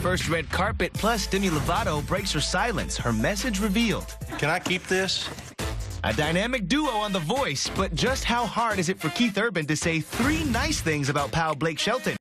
first red carpet, plus Demi Lovato breaks her silence. Her message revealed. Can I keep this? A dynamic duo on The Voice, but just how hard is it for Keith Urban to say 3 nice things about pal Blake Shelton?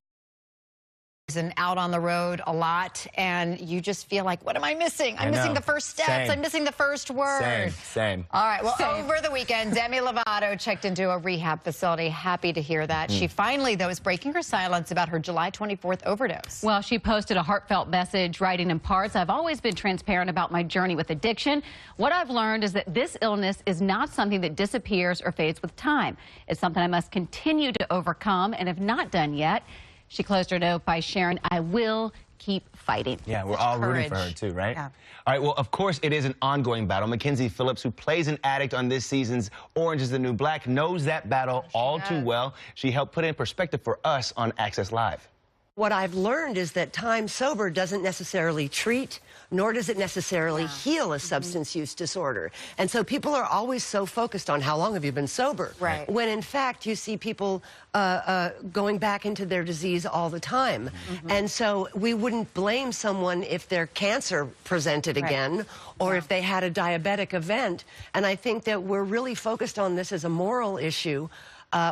And out on the road a lot, and you just feel like, what am I missing? I'm missing the first steps. Same. I'm missing the first word. Same. All right, well, over the weekend, Demi Lovato checked into a rehab facility. Happy to hear that. She finally, though, is breaking her silence about her July 24th overdose. Well, she posted a heartfelt message, writing in parts, "I've always been transparent about my journey with addiction. What I've learned is that this illness is not something that disappears or fades with time. It's something I must continue to overcome, and have not done yet." She closed her note by sharing, "I will keep fighting." Yeah, we're all rooting for her too, right? Yeah. All right, well, of course, it is an ongoing battle. Mackenzie Phillips, who plays an addict on this season's Orange is the New Black, knows that battle all too well. She helped put it in perspective for us on Access Live. What I've learned is that time sober doesn't necessarily treat, nor does it necessarily heal a substance use disorder. And so people are always so focused on how long have you been sober. Right. When in fact you see people going back into their disease all the time. And so we wouldn't blame someone if their cancer presented again, or if they had a diabetic event. And I think that we're really focused on this as a moral issue,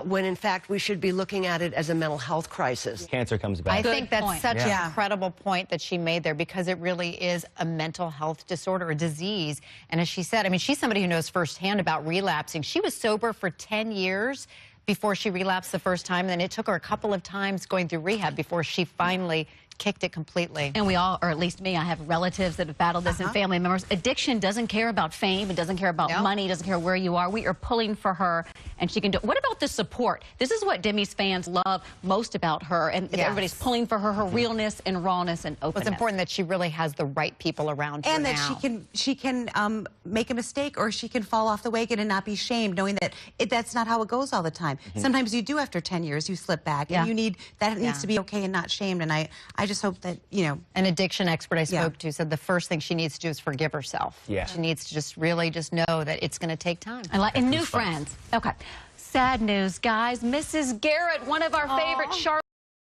when in fact we should be looking at it as a mental health crisis. Cancer comes back. I think that's such Yeah. an incredible point that she made there, because it really is a mental health disorder, a disease. And as she said, I mean, she's somebody who knows firsthand about relapsing. She was sober for 10 years before she relapsed the first time, and then it took her a couple of times going through rehab before she finally kicked it completely. And we all, or at least me, I have relatives that have battled this and family members. Addiction doesn't care about fame. It doesn't care about money. It doesn't care where you are. We are pulling for her, and she can do it. What about the support? This is what Demi's fans love most about her, and everybody's pulling for her realness and rawness and openness. Well, it's important that she really has the right people around her and that now. she can make a mistake, or she can fall off the wagon and not be shamed, knowing that that's not how it goes all the time. Sometimes you do, after 10 years, you slip back, and you need that needs to be okay and not shamed. And I just hope that, you know, an addiction expert I spoke to said the first thing she needs to do is forgive herself. Yeah. She needs to just really just know that it's going to take time. And new friends. Okay. Sad news, guys. Mrs. Garrett, one of our favorite sharp